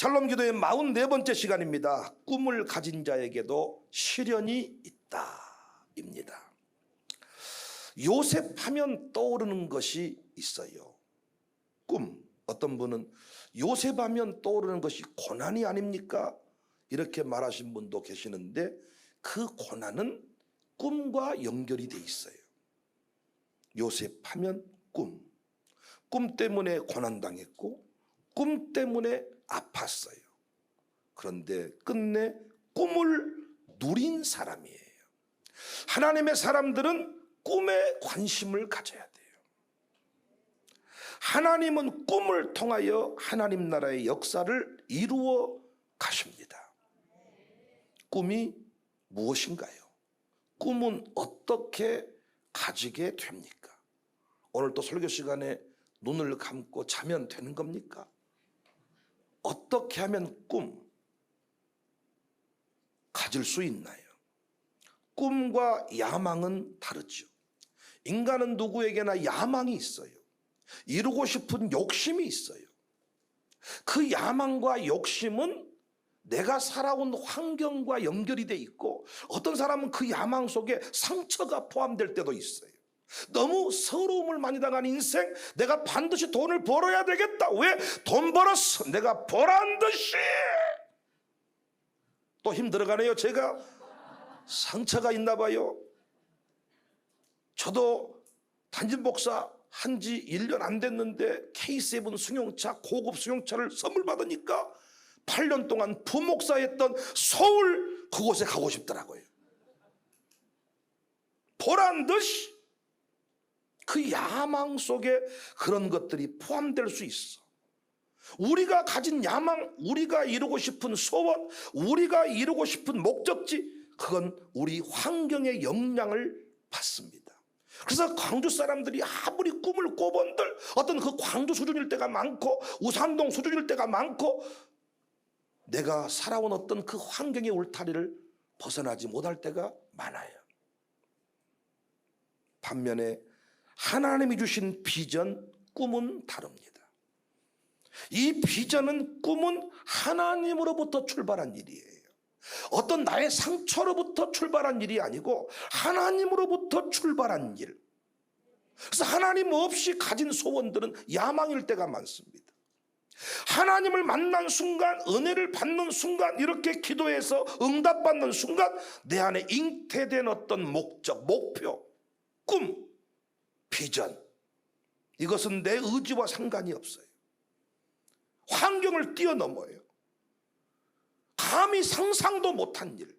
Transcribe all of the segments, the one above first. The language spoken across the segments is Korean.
샬롬 기도의 44번째 시간입니다. 꿈을 가진 자에게도 시련이 있다 입니다. 요셉 하면 떠오르는 것이 있어요. 꿈. 어떤 분은 요셉 하면 떠오르는 것이 고난이 아닙니까? 이렇게 말하신 분도 계시는데, 그 고난은 꿈과 연결이 돼 있어요. 요셉 하면 꿈. 꿈 때문에 고난당했고 꿈 때문에 아팠어요. 그런데 끝내 꿈을 누린 사람이에요. 하나님의 사람들은 꿈에 관심을 가져야 돼요. 하나님은 꿈을 통하여 하나님 나라의 역사를 이루어 가십니다. 꿈이 무엇인가요? 꿈은 어떻게 가지게 됩니까? 오늘 또 설교 시간에 눈을 감고 자면 되는 겁니까? 어떻게 하면 꿈 가질 수 있나요? 꿈과 야망은 다르죠. 인간은 누구에게나 야망이 있어요. 이루고 싶은 욕심이 있어요. 그 야망과 욕심은 내가 살아온 환경과 연결이 돼 있고, 어떤 사람은 그 야망 속에 상처가 포함될 때도 있어요. 너무 서러움을 많이 당한 인생, 내가 반드시 돈을 벌어야 되겠다. 왜? 돈 벌었어. 내가 보란 듯이. 또 힘들어가네요. 제가 상처가 있나 봐요. 저도 담임 목사 한지 1년 안 됐는데 K7 승용차, 고급 승용차를 선물 받으니까 8년 동안 부목사였던 서울 그곳에 가고 싶더라고요. 보란 듯이. 그 야망 속에 그런 것들이 포함될 수 있어. 우리가 가진 야망, 우리가 이루고 싶은 소원, 우리가 이루고 싶은 목적지, 그건 우리 환경의 영향을 받습니다. 그래서 광주 사람들이 아무리 꿈을 꿔본들 어떤 그 광주 수준일 때가 많고 우산동 수준일 때가 많고, 내가 살아온 어떤 그 환경의 울타리를 벗어나지 못할 때가 많아요. 반면에 하나님이 주신 비전, 꿈은 다릅니다. 이 비전은, 꿈은 하나님으로부터 출발한 일이에요. 어떤 나의 상처로부터 출발한 일이 아니고 하나님으로부터 출발한 일. 그래서 하나님 없이 가진 소원들은 야망일 때가 많습니다. 하나님을 만난 순간, 은혜를 받는 순간, 이렇게 기도해서 응답받는 순간 내 안에 잉태된 어떤 목적, 목표, 꿈, 비전, 이것은 내 의지와 상관이 없어요. 환경을 뛰어넘어요. 감히 상상도 못한 일,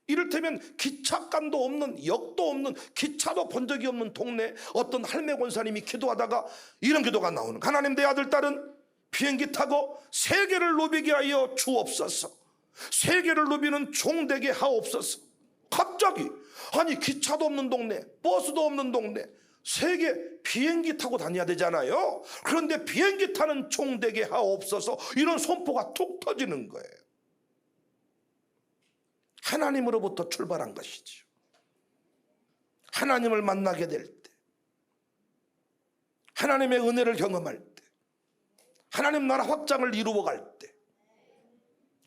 이를테면 기찻간도 없는, 역도 없는, 기차도 본 적이 없는 동네 어떤 할매 권사님이 기도하다가 이런 기도가 나오는, 하나님, 내 아들 딸은 비행기 타고 세계를 누비게 하여 주옵소서. 세계를 누비는 종 되게 하옵소서. 갑자기, 아니 기차도 없는 동네, 버스도 없는 동네, 세계 비행기 타고 다녀야 되잖아요. 그런데 비행기 타는 종 되게 하옵소서, 이런 선포가 툭 터지는 거예요. 하나님으로부터 출발한 것이죠. 하나님을 만나게 될 때, 하나님의 은혜를 경험할 때, 하나님 나라 확장을 이루어갈 때,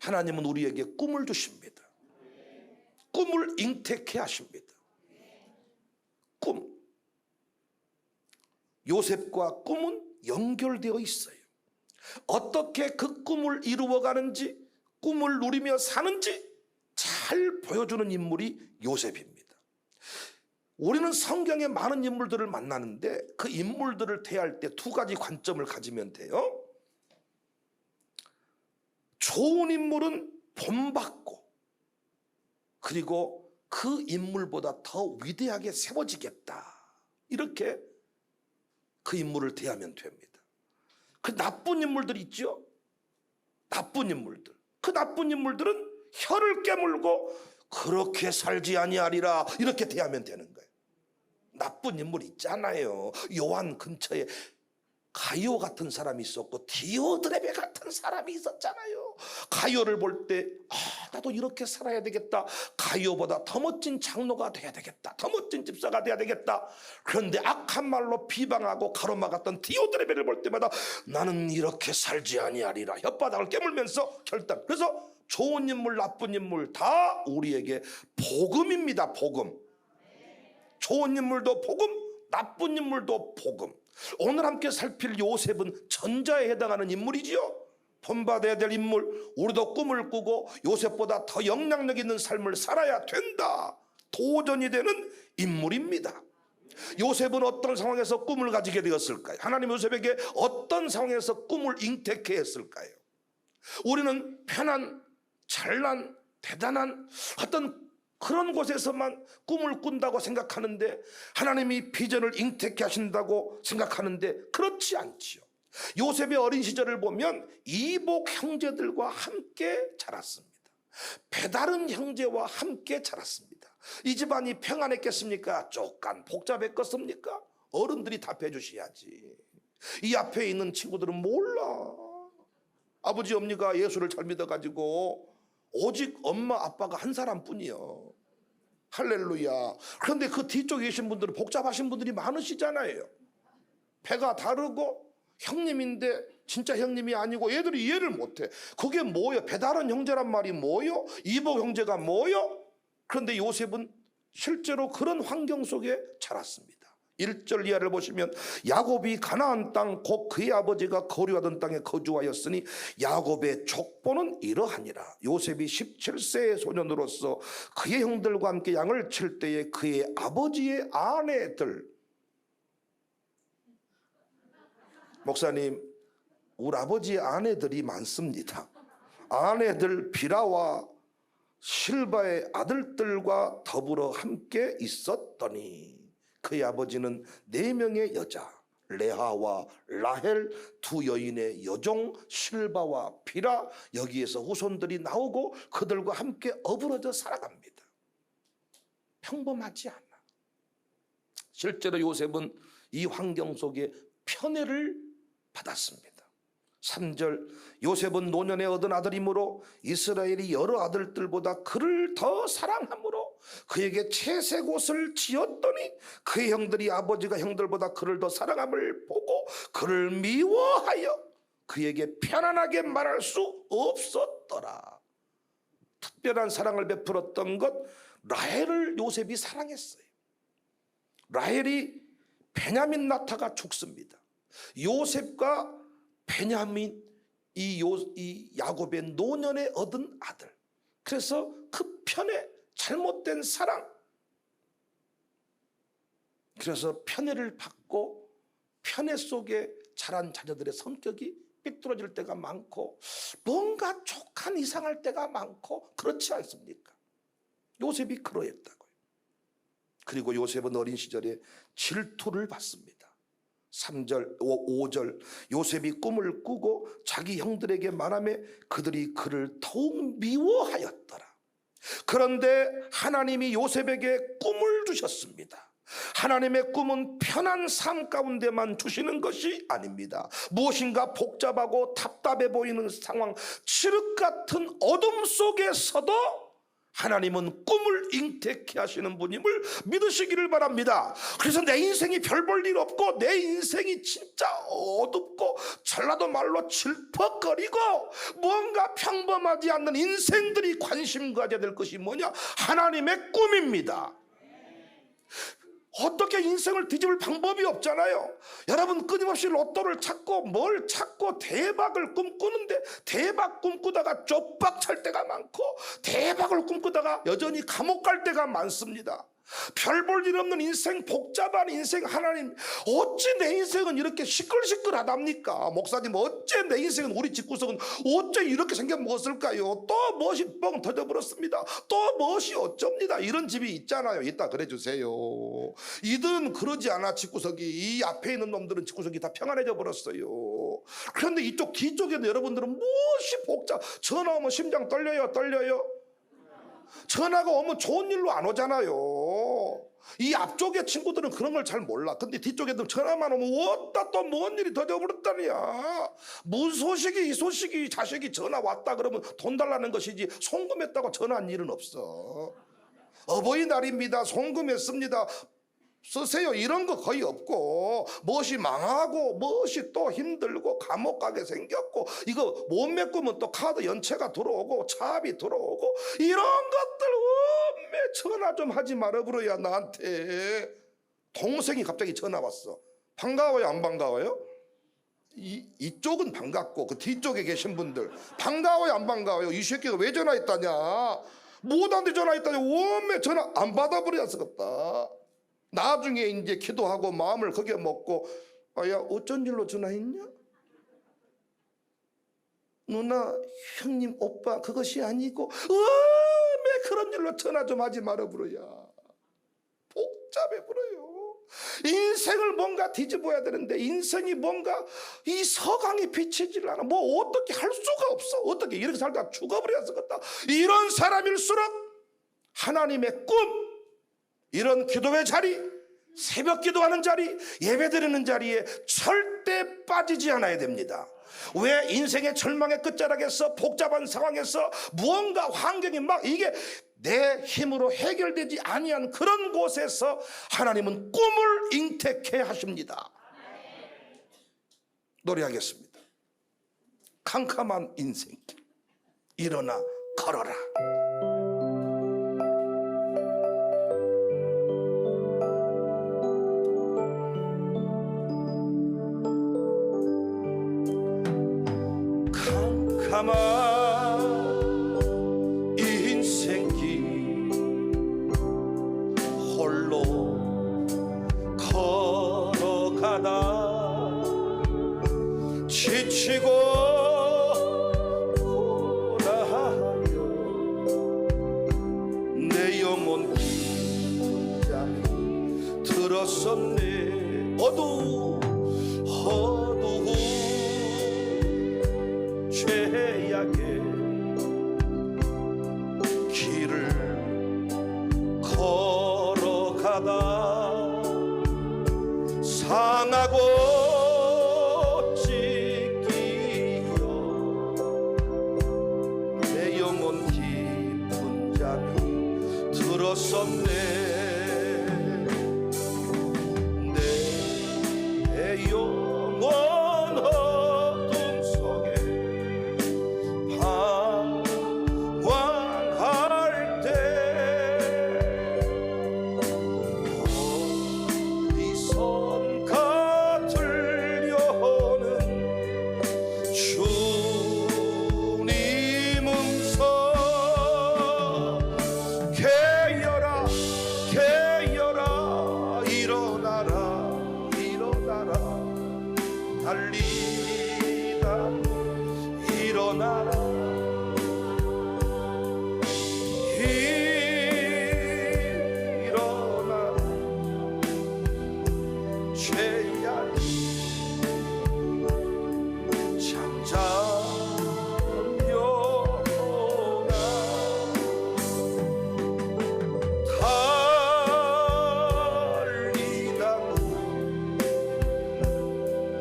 하나님은 우리에게 꿈을 주십니다. 꿈을 잉태케 하십니다. 꿈. 요셉과 꿈은 연결되어 있어요. 어떻게 그 꿈을 이루어가는지, 꿈을 누리며 사는지 잘 보여주는 인물이 요셉입니다. 우리는 성경에 많은 인물들을 만나는데 그 인물들을 대할 때 두 가지 관점을 가지면 돼요. 좋은 인물은 본받고, 그리고 그 인물보다 더 위대하게 세워지겠다, 이렇게 그 인물을 대하면 됩니다. 그 나쁜 인물들 있죠? 나쁜 인물들. 그 나쁜 인물들은 혀를 깨물고 그렇게 살지 아니하리라, 이렇게 대하면 되는 거예요. 나쁜 인물 있잖아요. 요한 근처에 가이오 같은 사람이 있었고 디오드레베 같은 사람이 있었잖아요. 가이오를 볼 때 나도 이렇게 살아야 되겠다. 가이오보다 더 멋진 장로가 돼야 되겠다. 더 멋진 집사가 돼야 되겠다. 그런데 악한 말로 비방하고 가로막았던 디오드레베를 볼 때마다 나는 이렇게 살지 아니하리라 혓바닥을 깨물면서 결단. 그래서 좋은 인물 나쁜 인물 다 우리에게 복음입니다. 복음. 좋은 인물도 복음, 나쁜 인물도 복음. 오늘 함께 살필 요셉은 전자에 해당하는 인물이지요. 본받아야 될 인물. 우리도 꿈을 꾸고 요셉보다 더 영향력 있는 삶을 살아야 된다. 도전이 되는 인물입니다. 요셉은 어떤 상황에서 꿈을 가지게 되었을까요? 하나님 요셉에게 어떤 상황에서 꿈을 잉태케 했을까요? 우리는 편한, 잘난, 대단한 어떤 그런 곳에서만 꿈을 꾼다고 생각하는데 하나님이 비전을 잉태케 하신다고 생각하는데 그렇지 않지요. 요셉의 어린 시절을 보면 이복 형제들과 함께 자랐습니다. 배다른 형제와 함께 자랐습니다. 이 집안이 평안했겠습니까? 쪽간 복잡했겠습니까? 어른들이 답해 주셔야지. 이 앞에 있는 친구들은 몰라. 아버지 어머니가 예수를 잘 믿어가지고 오직 엄마 아빠가 한 사람뿐이요. 할렐루야. 그런데 그 뒤쪽에 계신 분들은 복잡하신 분들이 많으시잖아요. 배가 다르고 형님인데 진짜 형님이 아니고 얘들이 이해를 못해. 그게 뭐예요? 배다른 형제란 말이 뭐예요? 이복 형제가 뭐예요? 그런데 요셉은 실제로 그런 환경 속에 자랐습니다. 1절 이하를 보시면 야곱이 가나안 땅 곧 그의 아버지가 거류하던 땅에 거주하였으니 야곱의 족보는 이러하니라. 요셉이 17세의 소년으로서 그의 형들과 함께 양을 칠 때에 그의 아버지의 아내들. 목사님, 우리 아버지의 아내들이 많습니다. 아내들 비라와 실바의 아들들과 더불어 함께 있었더니 그의 아버지는 4명의 여자 레아와 라헬 두 여인의 여종 실바와 비라 여기에서 후손들이 나오고 그들과 함께 어우러져 살아갑니다. 평범하지 않아. 실제로 요셉은 이 환경 속에 편애를 받았습니다. 3절 요셉은 노년에 얻은 아들이므로 이스라엘이 여러 아들들보다 그를 더 사랑하므로 그에게 채색 옷을 지었더니 그의 형들이 아버지가 형들보다 그를 더 사랑함을 보고 그를 미워하여 그에게 편안하게 말할 수 없었더라. 특별한 사랑을 베풀었던 것, 라헬을 요셉이 사랑했어요. 라헬이 베냐민 낳다가 죽습니다. 요셉과 베냐민 이 야곱의 노년에 얻은 아들. 그래서 그 편애, 잘못된 사랑, 그래서 편애를 받고 편애 속에 자란 자녀들의 성격이 삐뚤어질 때가 많고 뭔가 족한 이상할 때가 많고 그렇지 않습니까? 요셉이 그러했다고요. 그리고 요셉은 어린 시절에 질투를 받습니다. 3절, 5절 요셉이 꿈을 꾸고 자기 형들에게 말하며 그들이 그를 더욱 미워하였더라. 그런데 하나님이 요셉에게 꿈을 주셨습니다. 하나님의 꿈은 편한 삶 가운데만 주시는 것이 아닙니다. 무엇인가 복잡하고 답답해 보이는 상황, 칠흑 같은 어둠 속에서도 하나님은 꿈을 잉태케 하시는 분임을 믿으시기를 바랍니다. 그래서 내 인생이 별 볼 일 없고 내 인생이 진짜 어둡고 전라도 말로 질퍽거리고 뭔가 평범하지 않는 인생들이 관심 가져야 될 것이 뭐냐? 하나님의 꿈입니다. 어떻게 인생을 뒤집을 방법이 없잖아요. 여러분 끊임없이 로또를 찾고 뭘 찾고 대박을 꿈꾸는데 대박 꿈꾸다가 쪽박 찰 때가 많고 대박을 꿈꾸다가 여전히 감옥 갈 때가 많습니다. 별 볼 일 없는 인생, 복잡한 인생, 하나님 어찌 내 인생은 이렇게 시끌시끌하답니까? 목사님 어째 내 인생은, 우리 집구석은 어째 이렇게 생겨먹었을까요? 또 멋이 뻥 터져버렸습니다. 또 멋이 어쩝니다. 이런 집이 있잖아요. 이따 그래주세요. 이들은 그러지 않아. 집구석이, 이 앞에 있는 놈들은 집구석이 다 평안해져 버렸어요. 그런데 이쪽 뒤쪽에도 여러분들은 무엇이 복잡, 전화 오면 심장 떨려요. 전화가 오면 좋은 일로 안 오잖아요. 이 앞쪽에 친구들은 그런 걸 잘 몰라. 근데 뒤쪽에 전화만 오면 왔다 또 뭔 일이 더 되어버렸다니야. 무슨 소식이, 이 소식이, 자식이 전화 왔다 그러면 돈 달라는 것이지 송금했다고 전화한 일은 없어. 어버이날입니다, 송금했습니다, 쓰세요, 이런 거 거의 없고, 무엇이 망하고 무엇이 또 힘들고 감옥 가게 생겼고, 이거 못 메꾸면 또 카드 연체가 들어오고 차압이 들어오고, 이런 것들 왜 전화 좀 하지 말아버려야. 나한테 동생이 갑자기 전화 왔어. 반가워요, 안 반가워요? 이쪽은 반갑고 그 뒤쪽에 계신 분들 반가워요, 안 반가워요? 이 새끼가 왜 전화했다냐, 못한데 전화했다냐, 왜 전화 안 받아버렸었겠다. 나중에 이제 기도하고 마음을 거기에 먹고, 야, 어쩐 일로 전화했냐? 누나, 형님, 오빠, 그것이 아니고 왜 그런 일로 전화 좀 하지 말아버려야. 복잡해버려요. 인생을 뭔가 뒤집어야 되는데 인생이 뭔가 이 서강이 비치질 않아. 뭐 어떻게 할 수가 없어. 어떻게 이렇게 살다 죽어버렸었겠다. 이런 사람일수록 하나님의 꿈, 이런 기도의 자리, 새벽 기도하는 자리, 예배드리는 자리에 절대 빠지지 않아야 됩니다. 왜? 인생의 절망의 끝자락에서 복잡한 상황에서 무언가 환경이 막 이게 내 힘으로 해결되지 아니한 그런 곳에서 하나님은 꿈을 잉태케 하십니다. 노래하겠습니다. 캄캄한 인생길 일어나 걸어라. 캄캄한 인생길 홀로 걸어가다 지치고 돌아하며 내 영혼 깊은 잠이 들었었네. 어두운 죄악의 길을 걸어가다 상하고 찢기어 내 영혼 깊은 잠이 들었었네. 내 영혼 달리다 일어나라. 일어나라. 죄악 잠잠여라. 달리다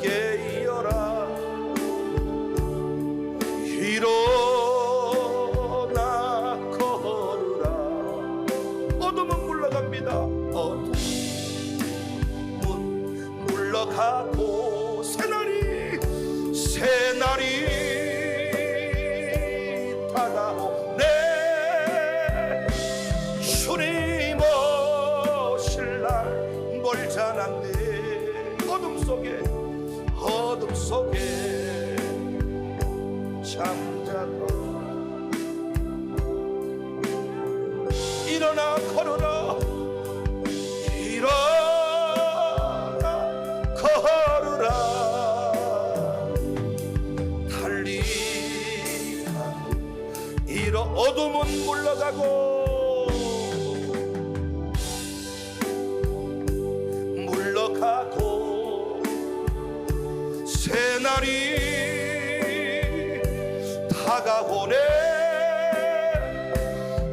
깨어라. 일어나 걸으라. 어둠은 물러갑니다. 어둠은 물러가고 새날이 다가오네. 주님 오실 날 멀지 않았네. 어둠 속에 잠자던 일어나 걸어라. 일어나 걸어라. 달리다 어둠은 물러가고 새날이 다가오네.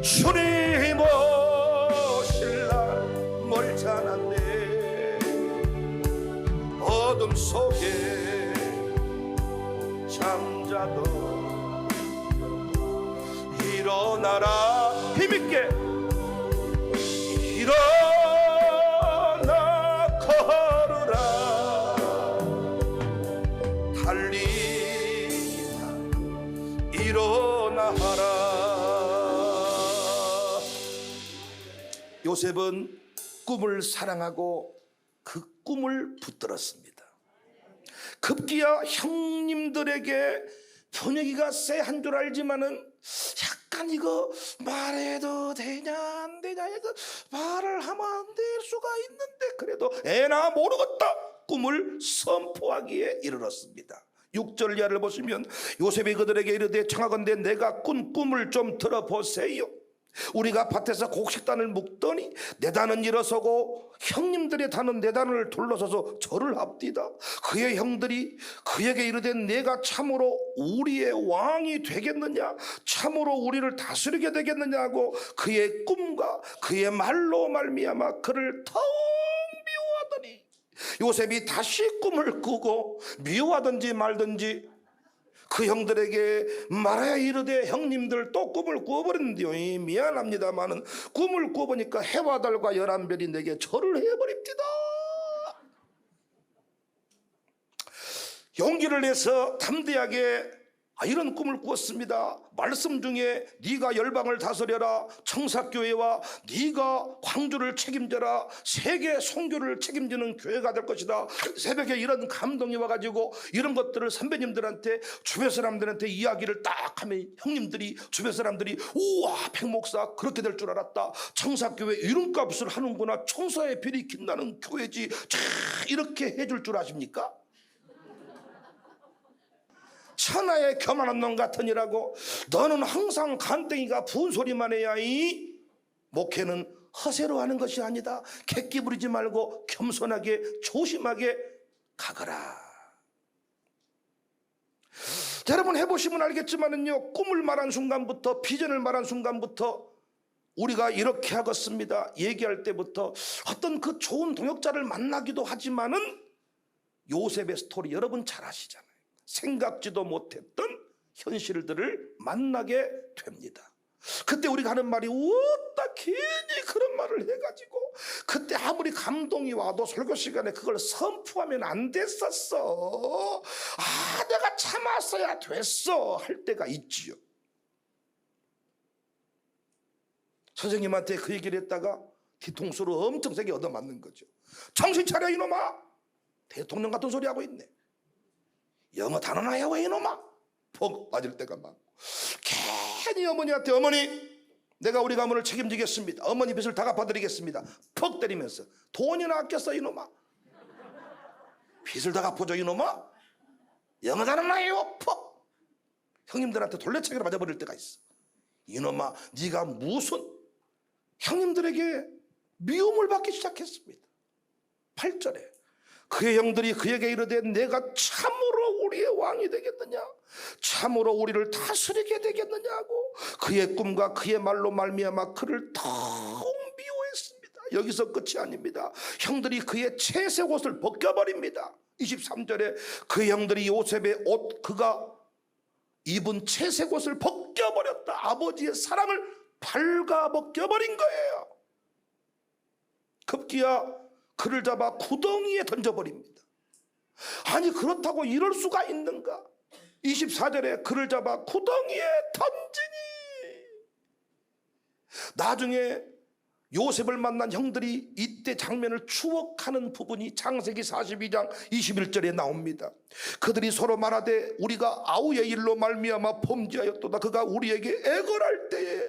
주님 오실 날 멀지 어둠 속에 잠자던 일어나라 힘있게 일어나 걸으라 달리라 일어나라. 요셉은 꿈을 사랑하고 그 꿈을 붙들었습니다. 급기야 형님들에게 분위기가 쎄한 줄 알지만은 약간 이거 말해도 되냐 안 되냐 해서 말을 하면 안 될 수가 있는데 그래도 애나 모르겠다 꿈을 선포하기에 이르렀습니다. 6절 이하를 보시면 요셉이 그들에게 이르되 청하건대 내가 꾼 꿈을 좀 들어보세요. 우리가 밭에서 곡식단을 묶더니 내 단은 일어서고 형님들의 단은 내 단을 둘러서서 절을 합디다. 그의 형들이 그에게 이르되 내가 참으로 우리의 왕이 되겠느냐 참으로 우리를 다스리게 되겠느냐고 그의 꿈과 그의 말로 말미암아 그를 더 미워하더니 요셉이 다시 꿈을 꾸고 미워하든지 말든지 그 형들에게 말하여 이르되 형님들 또 꿈을 꾸어버렸는데요. 미안합니다마는 꿈을 꾸어보니까 해와 달과 11별이 내게 절을 해버립니다. 용기를 내서 담대하게 이런 꿈을 꾸었습니다. 말씀 중에 네가 열방을 다스려라 청사교회와 네가 광주를 책임져라 세계 선교를 책임지는 교회가 될 것이다. 새벽에 이런 감동이 와가지고 이런 것들을 선배님들한테 주변 사람들한테 이야기를 딱 하면 형님들이 주변 사람들이 우와 백목사 그렇게 될 줄 알았다. 청사교회 이름값을 하는구나. 청사의 별이 빛나는 교회지. 자 이렇게 해줄 줄 아십니까? 천하의 교만한 놈 같으니라고 너는 항상 간땡이가 부은 소리만 해야 이 목회는 허세로 하는 것이 아니다. 객기 부리지 말고 겸손하게 조심하게 가거라. 여러분 해보시면 알겠지만은요 꿈을 말한 순간부터 비전을 말한 순간부터 우리가 이렇게 하겠습니다. 얘기할 때부터 어떤 그 좋은 동역자를 만나기도 하지만은 요셉의 스토리 여러분 잘 아시잖아요. 생각지도 못했던 현실들을 만나게 됩니다. 그때 우리가 하는 말이 어따 괜히 그런 말을 해가지고 그때 아무리 감동이 와도 설교 시간에 그걸 선포하면 안 됐었어. 내가 참았어야 됐어 할 때가 있지요. 선생님한테 그 얘기를 했다가 뒤통수로 엄청 세게 얻어맞는 거죠. 정신 차려 이놈아. 대통령 같은 소리 하고 있네. 영어 단어나 해와 이놈아. 퍽 맞을 때가 많고 괜히 어머니한테 어머니 내가 우리 가문을 책임지겠습니다. 어머니 빚을 다 갚아드리겠습니다. 퍽 때리면서 돈이나 아꼈어 이놈아. 빚을 다 갚아줘 이놈아. 영어 단어나 해요. 퍽. 형님들한테 돌려차기로 맞아버릴 때가 있어. 이놈아 네가 무슨 형님들에게 미움을 받기 시작했습니다. 8절에 그의 형들이 그에게 이르되 내가 참으로 우리의 왕이 되겠느냐 참으로 우리를 다스리게 되겠느냐고 그의 꿈과 그의 말로 말미암아 그를 더욱 미워했습니다. 여기서 끝이 아닙니다. 형들이 그의 채색 옷을 벗겨버립니다. 23절에 그의 형들이 요셉의 옷 그가 입은 채색 옷을 벗겨버렸다. 아버지의 사랑을 발가벗겨버린 거예요. 급기야 그를 잡아 구덩이에 던져버립니다. 아니 그렇다고 이럴 수가 있는가. 24절에 그를 잡아 구덩이에 던지니 나중에 요셉을 만난 형들이 이때 장면을 추억하는 부분이 창세기 42장 21절에 나옵니다. 그들이 서로 말하되 우리가 아우의 일로 말미암아 범죄하였도다. 그가 우리에게 애걸할 때에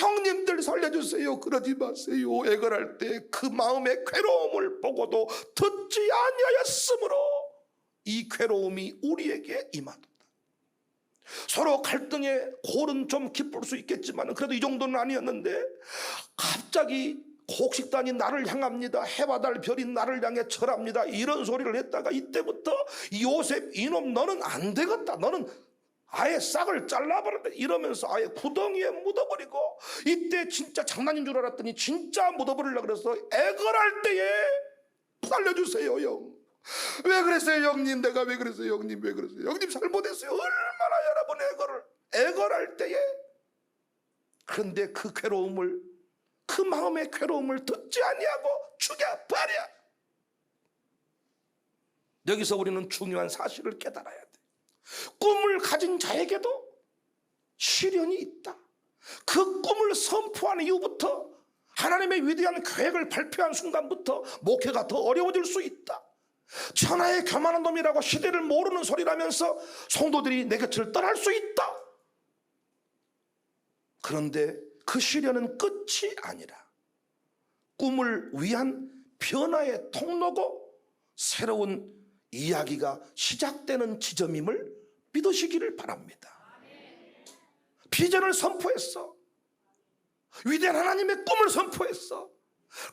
형님들 살려주세요 그러지 마세요. 애걸할 때 그 마음의 괴로움을 보고도 듣지 아니하였으므로 이 괴로움이 우리에게 임하도다. 서로 갈등의 골은 좀 깊을 수 있겠지만 그래도 이 정도는 아니었는데 갑자기 곡식단이 나를 향합니다. 해와 달 별이 나를 향해 절합니다. 이런 소리를 했다가 이때부터 요셉 이놈 너는 안 되겠다. 너는 아예 싹을 잘라버렸다. 이러면서 아예 구덩이에 묻어버리고 이때 진짜 장난인 줄 알았더니 진짜 묻어버리려고 그래서 애걸할 때에 살려주세요 형. 왜 그랬어요 형님? 내가 왜 그랬어요 형님? 왜 그랬어요 형님? 잘못했어요. 얼마나 여러분 애걸할 때에. 그런데 그 괴로움을, 그 마음의 괴로움을 듣지 아니하고 죽여버려. 여기서 우리는 중요한 사실을 깨달아야 돼. 꿈을 가진 자에게도 시련이 있다. 그 꿈을 선포한 이후부터, 하나님의 위대한 계획을 발표한 순간부터 목회가 더 어려워질 수 있다. 천하의 교만한 놈이라고 시대를 모르는 소리라면서 성도들이 내 곁을 떠날 수 있다. 그런데 그 시련은 끝이 아니라 꿈을 위한 변화의 통로고 새로운 이야기가 시작되는 지점임을 믿으시기를 바랍니다. 비전을 선포했어. 위대한 하나님의 꿈을 선포했어.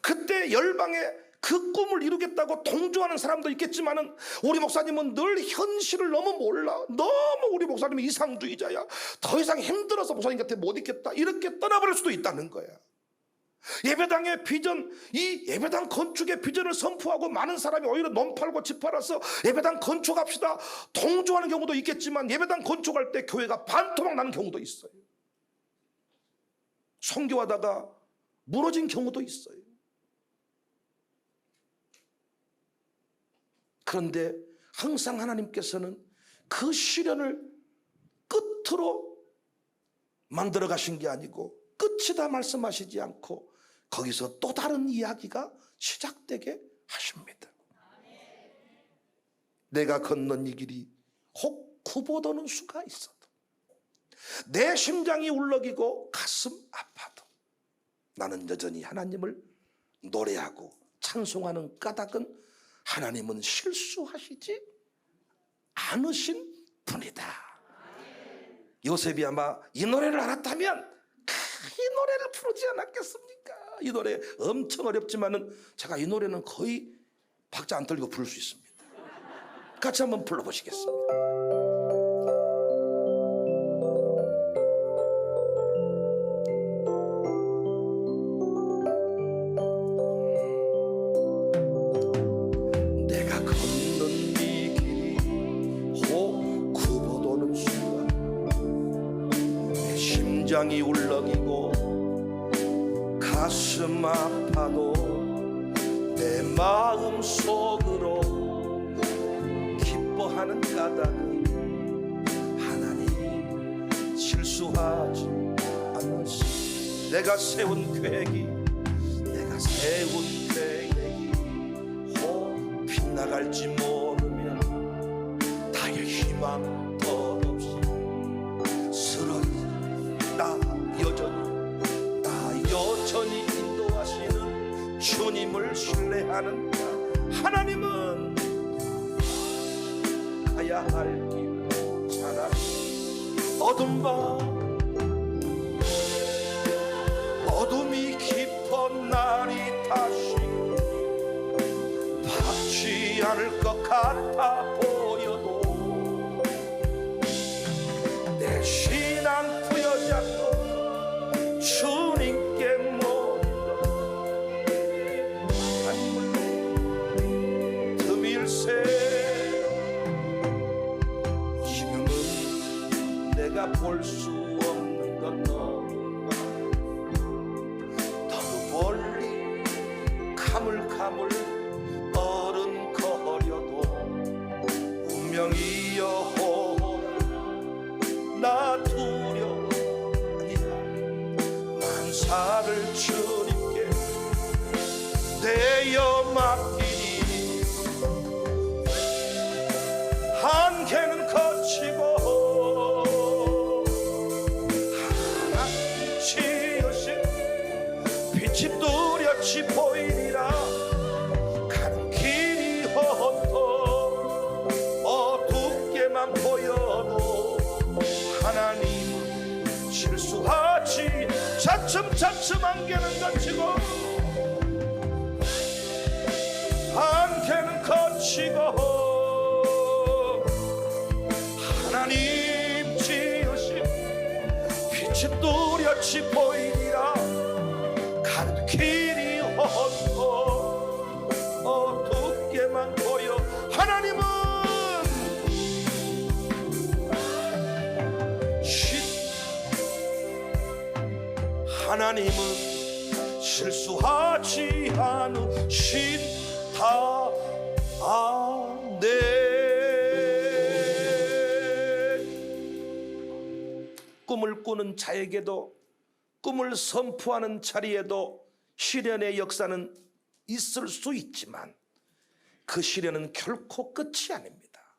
그때 열방에 그 꿈을 이루겠다고 동조하는 사람도 있겠지만은 우리 목사님은 늘 현실을 너무 몰라. 너무 우리 목사님이 이상주의자야. 더 이상 힘들어서 목사님 곁에 못 있겠다, 이렇게 떠나버릴 수도 있다는 거야. 예배당의 비전, 이 예배당 건축의 비전을 선포하고 많은 사람이 오히려 놈 팔고 집 팔아서 예배당 건축합시다 동조하는 경우도 있겠지만, 예배당 건축할 때 교회가 반토막 나는 경우도 있어요. 선교하다가 무너진 경우도 있어요. 그런데 항상 하나님께서는 그 시련을 끝으로 만들어 가신 게 아니고, 끝이다 말씀하시지 않고 거기서 또 다른 이야기가 시작되게 하십니다. 내가 걷는 이 길이 혹 구보도는 수가 있어도, 내 심장이 울렁이고 가슴 아파도 나는 여전히 하나님을 노래하고 찬송하는 까닭은 하나님은 실수하시지 않으신 분이다. 요셉이 아마 이 노래를 알았다면 이 노래를 부르지 않았겠습니까? 이 노래 엄청 어렵지만은 제가 이 노래는 거의 박자 안 떨리고 부를 수 있습니다. 같이 한번 불러보시겠습니다. 내가 걷는 이 길이 혹 구보도는 수가, 내 심장이 울렁이고 가슴 아파도 내 마음 속으로 기뻐하는 까닭은 하나님 실수하지 않으시. 내가 세운 계획이 혹 빗나갈지 모르면 나의 희망 덧없이 쓰러진 나 여전히 인도하시는 주님을 신뢰하는 하나님은 가야 할 길 잘 아시. 어둠 밤 어둠이 깊은 날이 다시 닿지 않을 것 같아 보여도 내 신앙 부여잡고 주님께 모든 하나님을 틈일세. 지금은 내가 볼 수 없는 건 너무 멀리 가물가물 어른거려도 운명이여 나 두려워 아니라 만사를 주님께 내어 맡기니 한계는 거치고 하나님 지으신 빛이 뚜렷이 보이리라. 가는 길이 헛헛 어둡게만 보여도 하나님은 실수하지. 차츰차츰 안개는 걷히고 안개는 거치고 하나님 지으신 빛이 뚜렷이 보이리라. 가는 길이 헛헛 어둡게만 보여 하나님 하나님은 실수하지 않으신다. 네. 꿈을 꾸는 자에게도, 꿈을 선포하는 자리에도 시련의 역사는 있을 수 있지만 그 시련은 결코 끝이 아닙니다.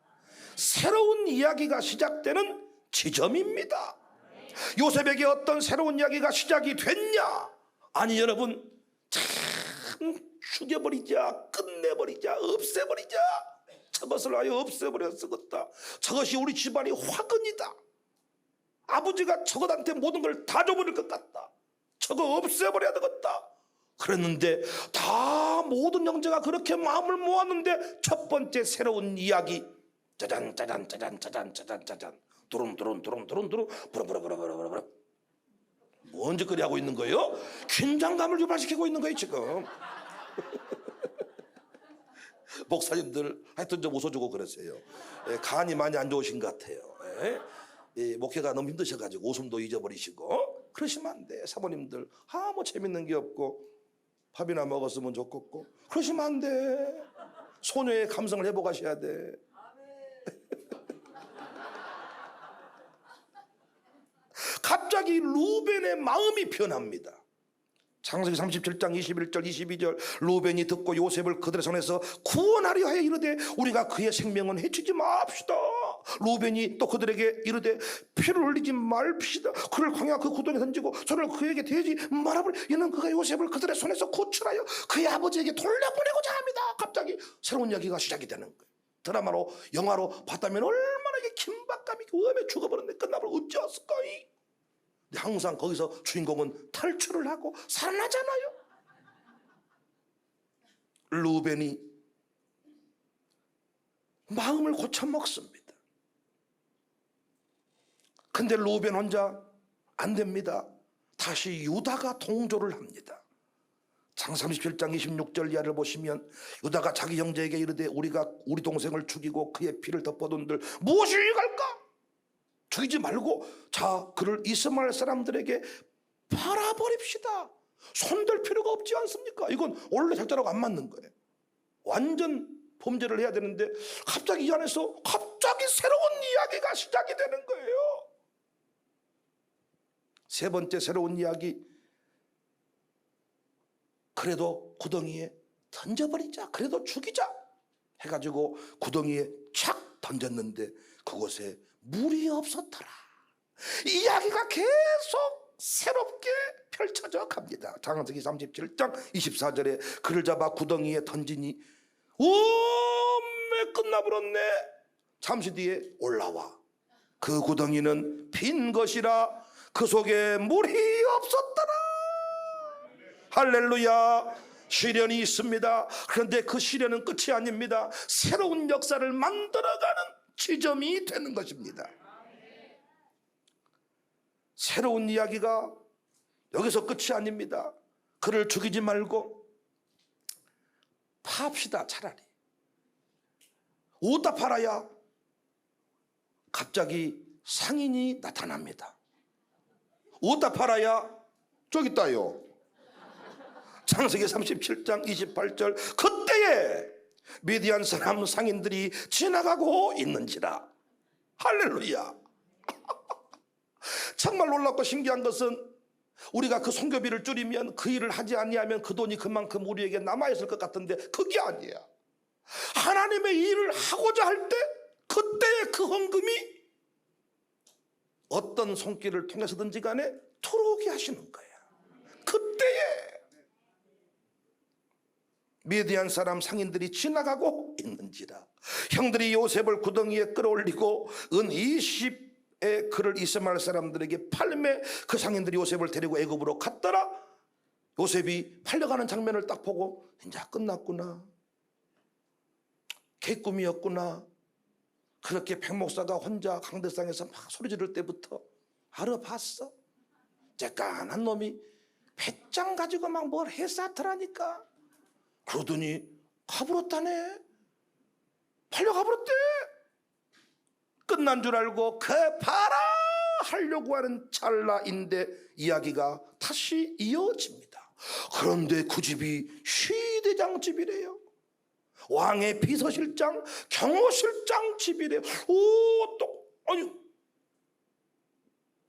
새로운 이야기가 시작되는 지점입니다. 요셉에게 어떤 새로운 이야기가 시작이 됐냐? 아니 여러분, 참 죽여버리자, 끝내버리자, 없애버리자, 저것을 아예 없애버려 쓰겠다. 저것이 우리 집안의 화근이다. 아버지가 저것한테 모든 걸 다 줘버릴 것 같다. 저거 없애버려야 되겠다. 그랬는데 다 모든 형제가 그렇게 마음을 모았는데 첫 번째 새로운 이야기, 짜잔 짜잔 짜잔 짜잔 짜잔 짜잔, 두rum두rum 부르부르부르부르부르, 뭔 짓거리 하고 있는 거예요? 긴장감을 유발시키고 있는 거예요 지금. 목사님들 하여튼 좀 웃어주고 그러세요. 간이 많이 안 좋으신 것 같아요. 목회가 너무 힘드셔가지고 웃음도 잊어버리시고 그러시면 안 돼. 사모님들 뭐 재밌는 게 없고 밥이나 먹었으면 좋겠고 그러시면 안 돼. 소녀의 감성을 회복하셔야 돼. 갑자기 루벤의 마음이 변합니다. 창세기 37장 21절 22절, 루벤이 듣고 요셉을 그들의 손에서 구원하려 하여 이르되 우리가 그의 생명은 해치지 맙시다. 루벤이 또 그들에게 이르되 피를 흘리지 말피시다. 그를 광야 그 구덩이에 던지고 손을 그에게 대지 말아버려. 이는 그가 요셉을 그들의 손에서 구출하여 그의 아버지에게 돌려보내고자 합니다. 갑자기 새로운 이야기가 시작이 되는 거예요. 드라마로 영화로 봤다면 얼마나 이게 긴박감이 위험해 죽어버렸는데 끝나버려 어찌었을까. 항상 거기서 주인공은 탈출을 하고 살아나잖아요. 루벤이 마음을 고쳐먹습니다. 근데 루벤 혼자 안 됩니다. 다시 유다가 동조를 합니다. 장 37장 26절 이하를 보시면 유다가 자기 형제에게 이르되 우리가 우리 동생을 죽이고 그의 피를 덮어둔들 무엇이 갈까? 죽이지 말고 자 그를 이스마엘 사람들에게 팔아버립시다. 손댈 필요가 없지 않습니까? 이건 원래 작자라고 안 맞는 거예요. 완전 범죄를 해야 되는데 갑자기 이 안에서 갑자기 새로운 이야기가 시작이 되는 거예요. 세 번째 새로운 이야기, 그래도 구덩이에 던져버리자, 그래도 죽이자 해가지고 구덩이에 착 던졌는데 그곳에 물이 없었더라. 이야기가 계속 새롭게 펼쳐져 갑니다. 창세기 37장 24절에 그를 잡아 구덩이에 던지니 오메 끝나버렸네. 잠시 뒤에 올라와 그 구덩이는 빈 것이라 그 속에 물이 없었더라. 할렐루야. 시련이 있습니다. 그런데 그 시련은 끝이 아닙니다. 새로운 역사를 만들어가는 지점이 되는 것입니다. 새로운 이야기가 여기서 끝이 아닙니다. 그를 죽이지 말고 팝시다. 차라리 어디다 팔아야? 갑자기 상인이 나타납니다. 어디다 팔아야? 저기 있다요. 창세기 37장 28절, 그때에 미디안 사람 상인들이 지나가고 있는지라. 할렐루야. 정말 놀랍고 신기한 것은 우리가 그 송교비를 줄이면 그 일을 하지 아니하면 그 돈이 그만큼 우리에게 남아있을 것 같은데 그게 아니야. 하나님의 일을 하고자 할 때 그때의 그 헌금이 어떤 손길을 통해서든지 간에 들어오게 하시는 거야. 그때에 미디안 사람 상인들이 지나가고 있는지라. 형들이 요셉을 구덩이에 끌어올리고 은 20의 그를 이스마엘 사람들에게 팔매 그 상인들이 요셉을 데리고 애굽으로 갔더라. 요셉이 팔려가는 장면을 딱 보고 이제 끝났구나, 개꿈이었구나. 그렇게 백목사가 혼자 강대상에서 막 소리 지를 때부터 알아봤어. 쬐깐한 놈이 배짱 가지고 막 뭘 해싸더라니까. 그러더니 가버렸다네. 팔려 가버렸대. 끝난 줄 알고 그 봐라 하려고 하는 찰나인데 이야기가 다시 이어집니다. 그런데 그 집이 시대장 집이래요. 왕의 비서실장, 경호실장 집이래요. 아니,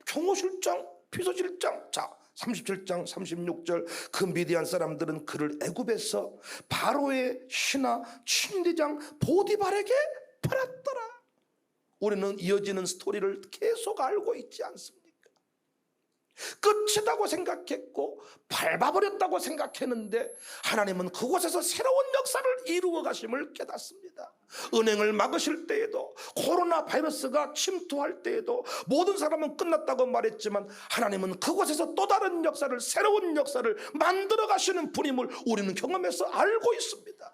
경호실장, 비서실장. 자, 37장 36절, 그 미디안 사람들은 그를 애굽에서 바로의 신하 침대장 보디발에게 팔았더라. 우리는 이어지는 스토리를 계속 알고 있지 않습니까? 끝이라고 생각했고 밟아버렸다고 생각했는데 하나님은 그곳에서 새로운 역사를 이루어 가심을 깨닫습니다. 은행을 막으실 때에도, 코로나 바이러스가 침투할 때에도 모든 사람은 끝났다고 말했지만 하나님은 그곳에서 또 다른 역사를, 새로운 역사를 만들어 가시는 분임을 우리는 경험해서 알고 있습니다.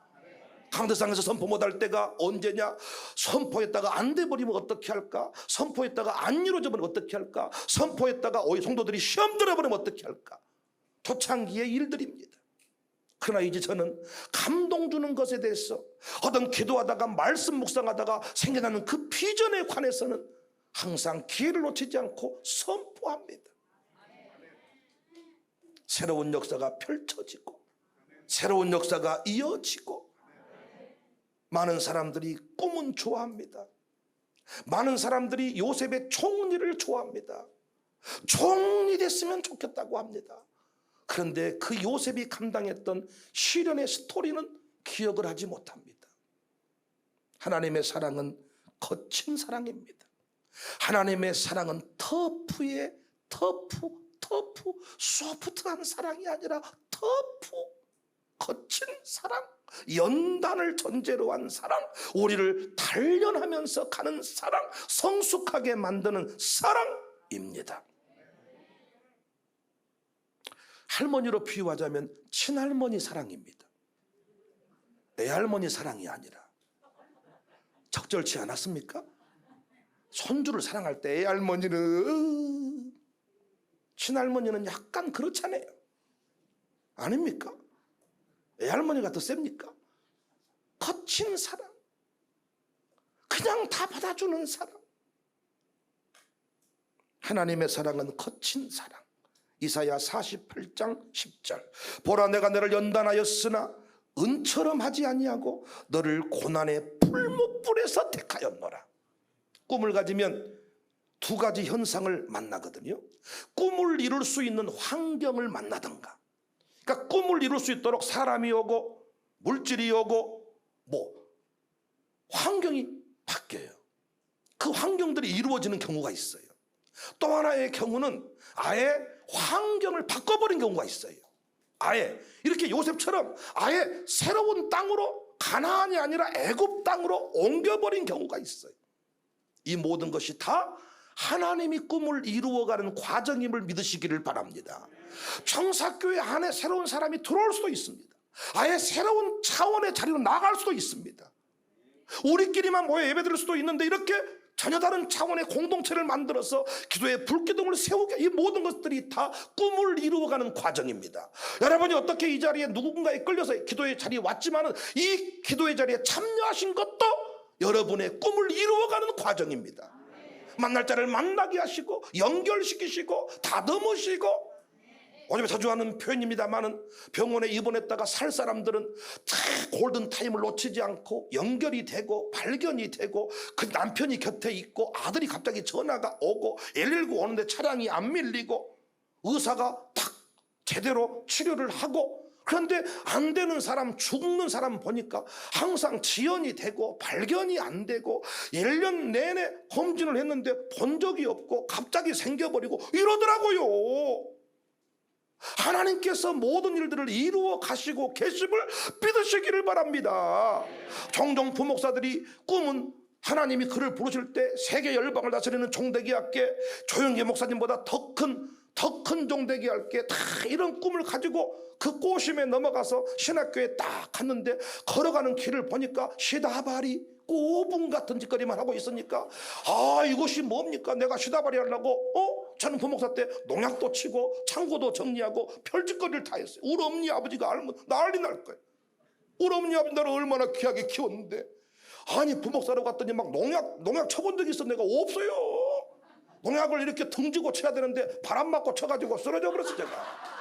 강대상에서 선포 못할 때가 언제냐? 선포했다가 안 돼버리면 어떻게 할까? 선포했다가 안 이루어져버리면 어떻게 할까? 선포했다가 성도들이 시험 들어버리면 어떻게 할까? 초창기의 일들입니다. 그러나 이제 저는 감동 주는 것에 대해서 어떤 기도하다가 말씀 묵상하다가 생겨나는 그 비전에 관해서는 항상 기회를 놓치지 않고 선포합니다. 새로운 역사가 펼쳐지고 새로운 역사가 이어지고 많은 사람들이 꿈은 좋아합니다. 많은 사람들이 요셉의 총리를 좋아합니다. 총리 됐으면 좋겠다고 합니다. 그런데 그 요셉이 감당했던 시련의 스토리는 기억을 하지 못합니다. 하나님의 사랑은 거친 사랑입니다. 하나님의 사랑은 터프의 터프, 소프트한 사랑이 아니라 터프, 거친 사랑, 연단을 전제로 한 사랑, 우리를 단련하면서 가는 사랑, 성숙하게 만드는 사랑입니다. 할머니로 비유하자면 친할머니 사랑입니다. 애할머니 사랑이 아니라. 적절치 않았습니까? 손주를 사랑할 때 애할머니는, 친할머니는 약간 그렇잖아요. 아닙니까? 애할머니가 더 셉니까? 거친 사랑, 그냥 다 받아주는 사랑. 하나님의 사랑은 거친 사랑. 이사야 48장 10절, 보라 내가 너를 연단하였으나 은처럼 하지 아니하고 너를 고난의 풀무불에서 택하였노라. 꿈을 가지면 두 가지 현상을 만나거든요. 꿈을 이룰 수 있는 환경을 만나든가, 그러니까 꿈을 이룰 수 있도록 사람이 오고 물질이 오고 환경이 바뀌어요. 그 환경들이 이루어지는 경우가 있어요. 또 하나의 경우는 아예 환경을 바꿔버린 경우가 있어요. 아예 이렇게 요셉처럼 아예 새로운 땅으로, 가나안이 아니라 애굽 땅으로 옮겨버린 경우가 있어요. 이 모든 것이 다 하나님이 꿈을 이루어가는 과정임을 믿으시기를 바랍니다. 청사교회 안에 새로운 사람이 들어올 수도 있습니다. 아예 새로운 차원의 자리로 나갈 수도 있습니다. 우리끼리만 모여 예배드릴 수도 있는데 이렇게 전혀 다른 차원의 공동체를 만들어서 기도의 불기둥을 세우게, 이 모든 것들이 다 꿈을 이루어가는 과정입니다. 여러분이 어떻게 이 자리에 누군가에 끌려서 기도의 자리에 왔지만은 이 기도의 자리에 참여하신 것도 여러분의 꿈을 이루어가는 과정입니다. 만날 자를 만나게 하시고 연결시키시고 다듬으시고, 요즘에 자주 하는 표현입니다만은 병원에 입원했다가 살 사람들은 골든타임을 놓치지 않고 연결이 되고 발견이 되고, 그 남편이 곁에 있고 아들이 갑자기 전화가 오고 119 오는데 차량이 안 밀리고 의사가 딱 제대로 치료를 하고, 그런데 안 되는 사람, 죽는 사람 보니까 항상 지연이 되고 발견이 안 되고 1년 내내 검진을 했는데 본 적이 없고 갑자기 생겨버리고 이러더라고요. 하나님께서 모든 일들을 이루어 가시고 계심을 믿으시기를 바랍니다. 종종 부목사들이 꿈은 하나님이 그를 부르실 때 세계 열방을 다스리는 종되게 할게, 조영계 목사님보다 더 큰 종되게 할게, 다 이런 꿈을 가지고 그 꼬심에 넘어가서 신학교에 딱 갔는데 걸어가는 길을 보니까 시다발이 꼬분 같은 짓거리만 하고 있으니까, 이것이 뭡니까? 내가 시다발이 하려고 저는 부목사 때 농약도 치고 창고도 정리하고 별짓거리를 다 했어요. 우리 어머니 아버지가 알면 난리 날 거예요. 우리 어머니 아버지 나를 얼마나 귀하게 키웠는데, 아니 부목사로 갔더니 막 농약 쳐본 적이 있어? 내가 없어요. 농약을 이렇게 등지고 쳐야 되는데 바람 맞고 쳐가지고 쓰러져 버렸어 제가.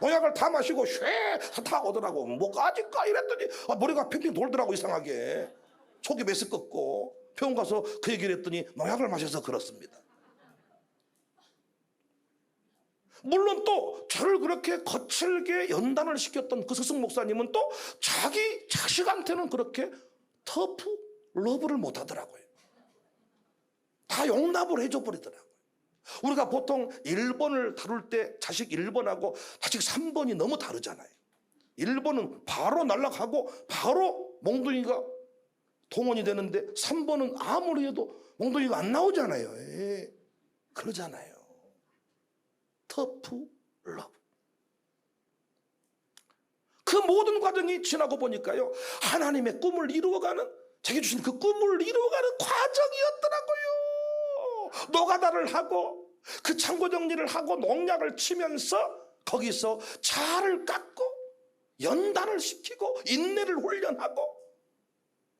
농약을 다 마시고 쉐 오더라고. 뭐까짓까 이랬더니 머리가 핑핑 돌더라고 이상하게. 속이 메스 꺾고 병원 가서 그 얘기를 했더니 농약을 마셔서 그렇습니다. 물론 또 저를 그렇게 거칠게 연단을 시켰던 그 스승 목사님은 또 자기 자식한테는 그렇게 터프 러브를 못 하더라고요. 다 용납을 해줘 버리더라고요. 우리가 보통 1번을 다룰 때 자식 1번하고 자식 3번이 너무 다르잖아요. 1번은 바로 날아가고 바로 몽둥이가 동원이 되는데 3번은 아무리 해도 몽둥이가 안 나오잖아요. 그러잖아요. 터프 러브. 그 모든 과정이 지나고 보니까요, 하나님의 꿈을 이루어가는, 제게 주신 그 꿈을 이루어가는 과정이었더라고요. 노가다를 하고 그 창고 정리를 하고 농약을 치면서 거기서 자를 깎고 연단을 시키고 인내를 훈련하고,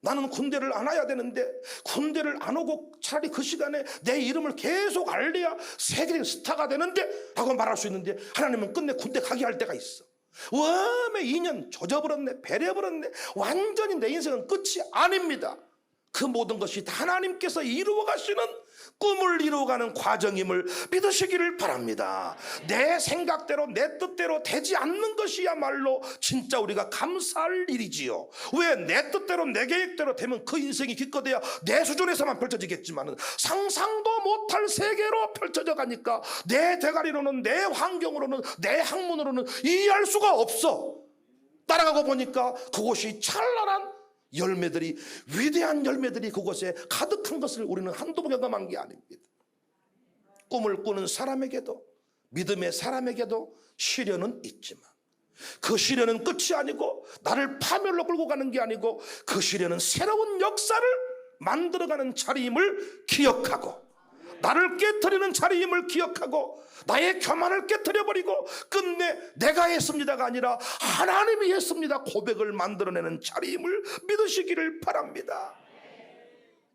나는 군대를 안 와야 되는데 군대를 안 오고 차라리 그 시간에 내 이름을 계속 알려야 세계적인 스타가 되는데 라고 말할 수 있는데, 하나님은 끝내 군대 가게 할 때가 있어. 웜에 2년 조져버렸네, 배려버렸네. 완전히 내 인생은 끝이 아닙니다. 그 모든 것이 하나님께서 이루어 가시는 꿈을 이루어가는 과정임을 믿으시기를 바랍니다. 내 생각대로 내 뜻대로 되지 않는 것이야말로 진짜 우리가 감사할 일이지요. 왜? 내 뜻대로 내 계획대로 되면 그 인생이 기껏해야 내 수준에서만 펼쳐지겠지만 상상도 못할 세계로 펼쳐져 가니까 내 대가리로는, 내 환경으로는, 내 학문으로는 이해할 수가 없어. 따라가고 보니까 그곳이 찬란한 열매들이, 위대한 열매들이 그곳에 가득한 것을 우리는 한두 번 경험한 게 아닙니다. 꿈을 꾸는 사람에게도, 믿음의 사람에게도 시련은 있지만 그 시련은 끝이 아니고 나를 파멸로 끌고 가는 게 아니고 그 시련은 새로운 역사를 만들어가는 자리임을 기억하고, 나를 깨트리는 자리임을 기억하고, 나의 교만을 깨트려버리고 끝내 내가 했습니다가 아니라 하나님이 했습니다 고백을 만들어내는 자리임을 믿으시기를 바랍니다.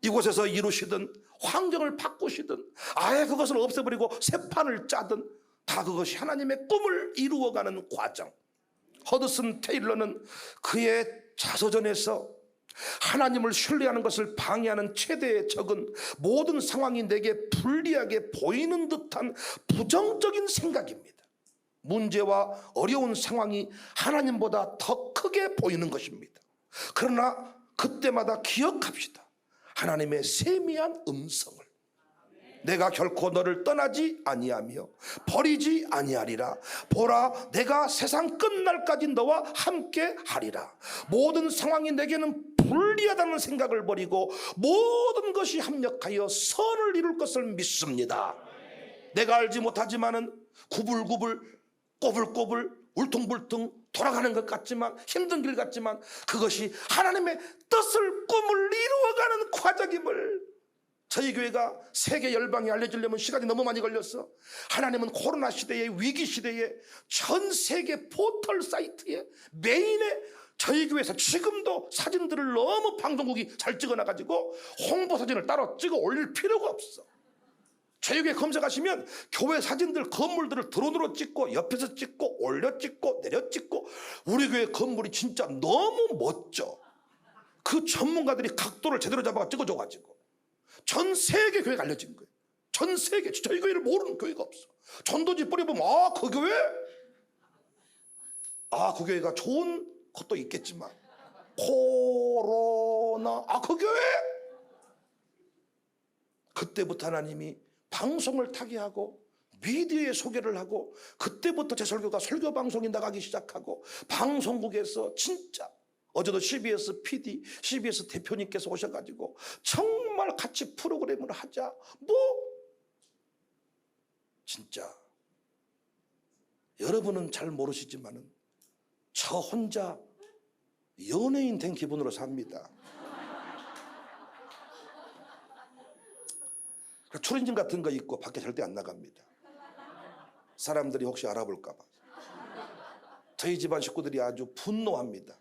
이곳에서 이루시든 환경을 바꾸시든 아예 그것을 없애버리고 새 판을 짜든 다 그것이 하나님의 꿈을 이루어가는 과정. 허드슨 테일러는 그의 자서전에서 하나님을 신뢰하는 것을 방해하는 최대의 적은 모든 상황이 내게 불리하게 보이는 듯한 부정적인 생각입니다. 문제와 어려운 상황이 하나님보다 더 크게 보이는 것입니다. 그러나 그때마다 기억합시다. 하나님의 세미한 음성을. 내가 결코 너를 떠나지 아니하며 버리지 아니하리라. 보라, 내가 세상 끝날까지 너와 함께 하리라. 모든 상황이 내게는 불리하다는 생각을 버리고 모든 것이 합력하여 선을 이룰 것을 믿습니다. 내가 알지 못하지만은 구불구불 꼬불꼬불 울퉁불퉁 돌아가는 것 같지만, 힘든 길 같지만 그것이 하나님의 뜻을, 꿈을 이루어가는 과정임을 저희 교회가 세계 열방에 알려지려면 시간이 너무 많이 걸렸어. 하나님은 코로나 시대에, 위기 시대에 전 세계 포털 사이트에 메인에 저희 교회에서 지금도 사진들을 너무 방송국이 잘 찍어놔가지고 홍보 사진을 따로 찍어 올릴 필요가 없어. 저희 교회 검색하시면 교회 사진들, 건물들을 드론으로 찍고 옆에서 찍고 올려 찍고 내려 찍고, 우리 교회 건물이 진짜 너무 멋져. 그 전문가들이 각도를 제대로 잡아 찍어줘가지고 전 세계 교회가 알려진 거예요. 전 세계. 저희 교회를 모르는 교회가 없어. 전도지 뿌려보면 그 교회? 그 교회가 좋은 것도 있겠지만 코로나 그 교회? 그때부터 하나님이 방송을 타게 하고 미디어에 소개를 하고, 그때부터 제 설교가 설교 방송이 나가기 시작하고, 방송국에서 진짜 어제도 CBS PD, CBS 대표님께서 오셔가지고 정말 같이 프로그램을 하자. 진짜 여러분은 잘 모르시지만은 저 혼자 연예인 된 기분으로 삽니다. 출연진 같은 거 입고 밖에 절대 안 나갑니다. 사람들이 혹시 알아볼까 봐. 저희 집안 식구들이 아주 분노합니다.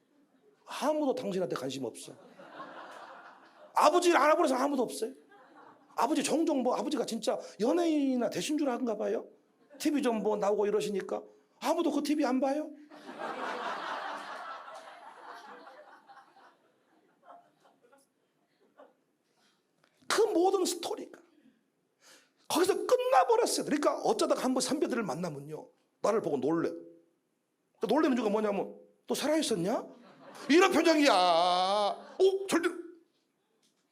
아무도 당신한테 관심 없어. 아버지를 알아보는 사람 아무도 없어요. 아버지 종종 뭐 아버지가 진짜 연예인이나 되신 줄 아는가 봐요. TV 좀 뭐 나오고 이러시니까 아무도 그 TV 안 봐요. 그 모든 스토리가 거기서 끝나버렸어요. 그러니까 어쩌다가 한번 선배들을 만나면요, 나를 보고 놀래. 놀래는 이유가 뭐냐면, 너 살아있었냐? 이런 표정이야. 절대.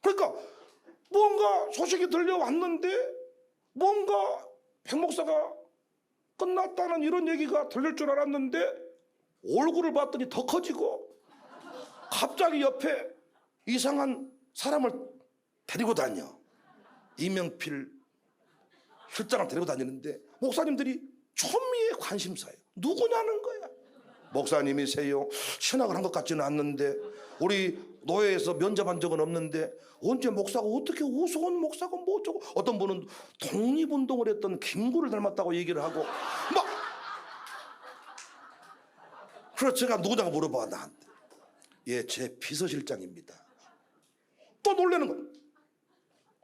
그러니까 뭔가 소식이 들려왔는데 뭔가 백 목사가 끝났다는 이런 얘기가 들릴 줄 알았는데 얼굴을 봤더니 더 커지고 갑자기 옆에 이상한 사람을 데리고 다녀. 이명필 실장을 데리고 다니는데 목사님들이 초미의 관심사예요. 누구냐는 거야. 목사님이세요. 신학을 한 것 같지는 않는데, 우리 노예에서 면접한 적은 없는데 언제 목사가 어떻게 우스운 목사가 뭐 어쩌고, 어떤 분은 독립운동을 했던 김구를 닮았다고 얘기를 하고 막. 그래서 제가 누구냐고 물어봐. 나한테 예, 제 비서실장입니다. 또 놀라는 거예요.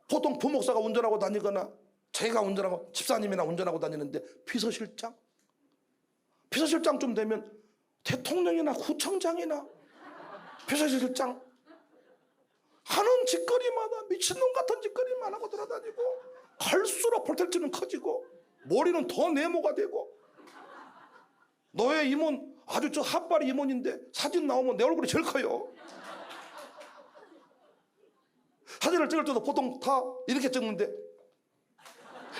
보통 부목사가 운전하고 다니거나 제가 운전하고 집사님이나 운전하고 다니는데 비서실장? 비서실장쯤 되면 대통령이나 구청장이나 비서실장 하는 짓거리마다 미친놈 같은 짓거리만 하고 돌아다니고, 갈수록 볼터치는 커지고 머리는 더 네모가 되고, 너의 임원 아주 저 핫바리 임원인데 사진 나오면 내 얼굴이 제일 커요. 사진을 찍을 때도 보통 다 이렇게 찍는데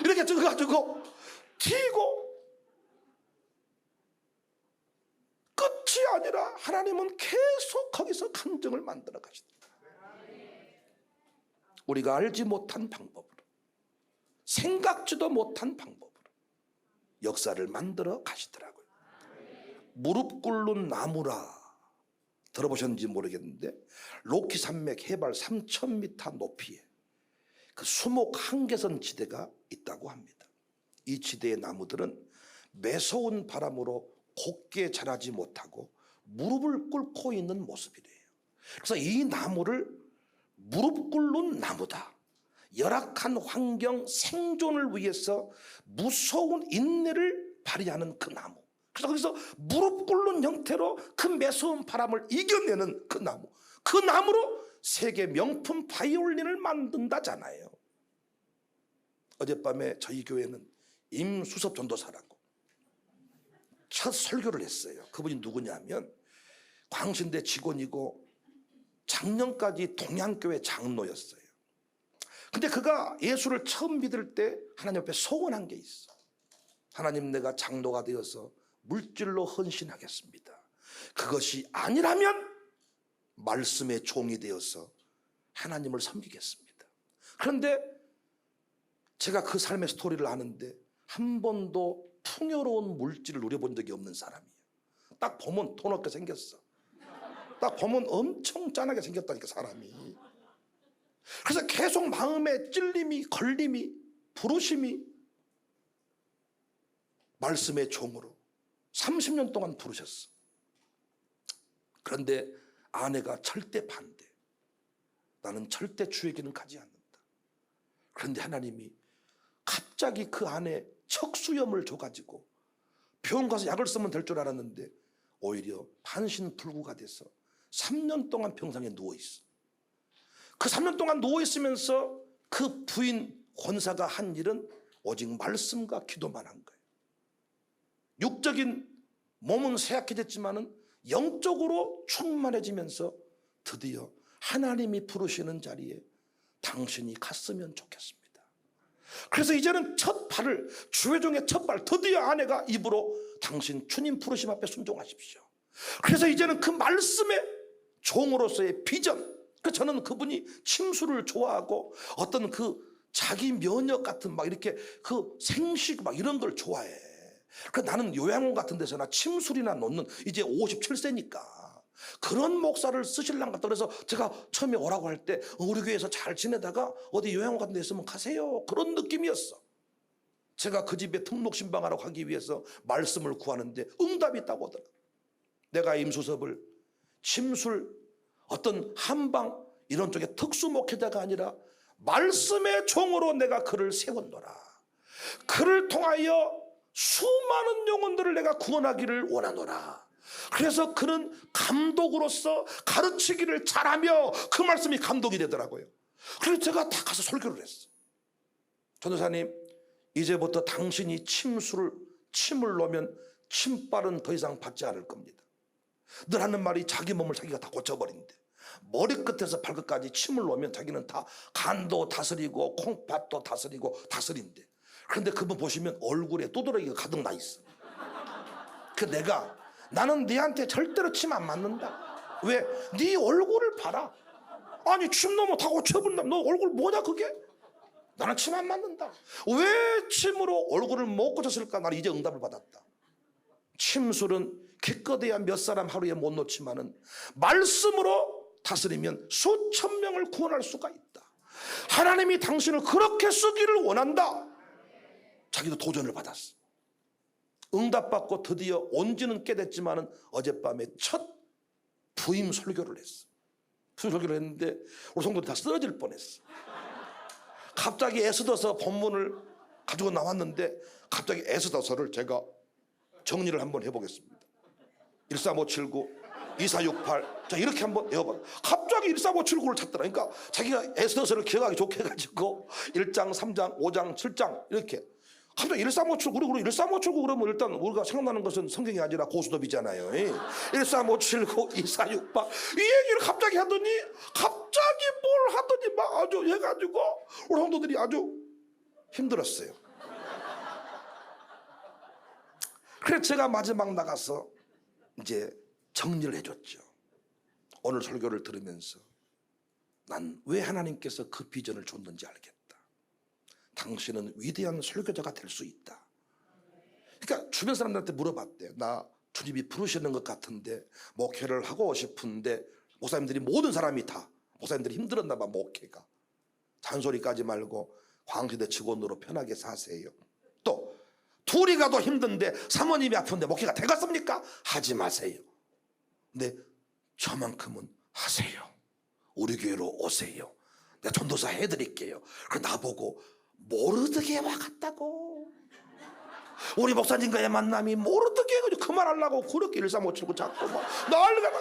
이렇게 찍어가지고 튀고, 끝이 아니라 하나님은 계속 거기서 감정을 만들어 가시다. 우리가 알지 못한 방법으로, 생각지도 못한 방법으로 역사를 만들어 가시더라고요. 무릎 꿇는 나무라 들어보셨는지 모르겠는데, 로키 산맥 해발 3,000m 높이에 그 수목 한계선 지대가 있다고 합니다. 이 지대의 나무들은 매서운 바람으로 곱게 자라지 못하고 무릎을 꿇고 있는 모습이래요. 그래서 이 나무를 무릎 꿇는 나무다, 열악한 환경 생존을 위해서 무서운 인내를 발휘하는 그 나무, 그래서 거기서 무릎 꿇는 형태로 그 매서운 바람을 이겨내는 그 나무, 그 나무로 세계 명품 바이올린을 만든다잖아요. 어젯밤에 저희 교회는 임수섭 전도사라고 첫 설교를 했어요. 그분이 누구냐면 광신대 직원이고 작년까지 동양교회 장로였어요. 근데 그가 예수를 처음 믿을 때 하나님 앞에 소원한 게 있어. 하나님, 내가 장로가 되어서 물질로 헌신하겠습니다. 그것이 아니라면 말씀의 종이 되어서 하나님을 섬기겠습니다. 그런데 제가 그 삶의 스토리를 아는데 한 번도 풍요로운 물질을 누려본 적이 없는 사람이에요. 딱 보면 돈 없게 생겼어. 딱 보면 엄청 짠하게 생겼다니까, 사람이. 그래서 계속 마음에 찔림이, 걸림이, 부르심이, 말씀의 종으로 30년 동안 부르셨어. 그런데 아내가 절대 반대. 나는 절대 주에게는 가지 않는다. 그런데 하나님이 갑자기 그 아내 척수염을 줘가지고 병원 가서 약을 쓰면 될 줄 알았는데 오히려 반신불구가 돼서 3년 동안 병상에 누워있어. 그 3년 동안 누워있으면서 그 부인 권사가 한 일은 오직 말씀과 기도만 한 거예요. 육적인 몸은 쇠약해졌지만은 영적으로 충만해지면서 드디어 하나님이 부르시는 자리에 당신이 갔으면 좋겠습니다. 그래서 이제는 첫 발을, 주회종의 첫 발, 드디어 아내가 입으로 당신 주님 부르심 앞에 순종하십시오. 그래서 이제는 그 말씀의 종으로서의 비전, 저는 그분이 침수를 좋아하고 어떤 그 자기 면역 같은 막 이렇게 그 생식 막 이런 걸 좋아해. 그래서 나는 요양원 같은 데서나 침술이나 놓는, 이제 57세니까 그런 목사를 쓰실랑 같다. 그래서 제가 처음에 오라고 할 때 우리 교회에서 잘 지내다가 어디 요양원 같은 데 있으면 가세요, 그런 느낌이었어. 제가 그 집에 등록신방하러 가기 위해서 말씀을 구하는데 응답이 있다고 하더라. 내가 임수섭을 침술, 어떤 한방 이런 쪽에 특수 목회자가 아니라 말씀의 종으로 내가 그를 세웠노라. 그를 통하여 수많은 영혼들을 내가 구원하기를 원하노라. 그래서 그는 감독으로서 가르치기를 잘하며 그 말씀이 감독이 되더라고요. 그래서 제가 다 가서 설교를 했어. 전도사님, 이제부터 당신이 침을 놓으면 침발은 더 이상 받지 않을 겁니다. 늘 하는 말이 자기 몸을 자기가 다 고쳐버린대. 머리끝에서 발끝까지 침을 놓으면 자기는 다 간도 다스리고 콩팥도 다스리고 다스린대. 그런데 그분 보시면 얼굴에 또드러기가 가득 나 있어. 그 나는 네한테 절대로 침 안 맞는다. 왜? 네 얼굴을 봐라. 아니 침 놓으면 다 고쳐버린다. 너 얼굴 뭐냐 그게? 나는 침 안 맞는다. 왜 침으로 얼굴을 못 고쳤을까? 나는 이제 응답을 받았다. 침술은 기껏해야 몇 사람 하루에 못 놓지만은 말씀으로 다스리면 수천 명을 구원할 수가 있다. 하나님이 당신을 그렇게 쓰기를 원한다. 자기도 도전을 받았어. 응답받고 드디어 온지는 꽤 됐지만은 어젯밤에 첫 부임 설교를 했어. 부임 설교를 했는데 우리 성도들이 다 쓰러질 뻔했어. 갑자기 에스더서 본문을 가지고 나왔는데 갑자기 에스더서를 제가 정리를 한번 해보겠습니다. 13579 2468 자 이렇게 한번 외워봐. 갑자기 13579를 찾더라. 그러니까 자기가 에스더서를 기억하기 좋게 해가지고 1장 3장 5장 7장 이렇게 갑자기 13579 우리 13579 그러면 일단 우리가 생각나는 것은 성경이 아니라 고스톱이잖아요. 13579 2468 이 얘기를 갑자기 하더니 갑자기 뭘 하더니 막 아주 해가지고 우리 성도들이 아주 힘들었어요. 그래서 제가 마지막 나가서 이제 정리를 해줬죠. 오늘 설교를 들으면서 난 왜 하나님께서 그 비전을 줬는지 알겠다. 당신은 위대한 설교자가 될 수 있다. 그러니까 주변 사람들한테 물어봤대. 나 주님이 부르시는 것 같은데 목회를 하고 싶은데 목사님들이 모든 사람이 다 목사님들이 힘들었나 봐. 목회가 잔소리까지 말고 광시대 직원으로 편하게 사세요. 또 둘이 가도 힘든데 사모님이 아픈데 목회가 되겠습니까? 하지 마세요. 근데 저만큼은 하세요. 우리 교회로 오세요. 내가 전도사 해드릴게요. 그래 나보고 모르드게 와갔다고. 우리 목사님과의 만남이 모르드게 그만하려고 그렇게 13579 자꾸 막 난리가 나.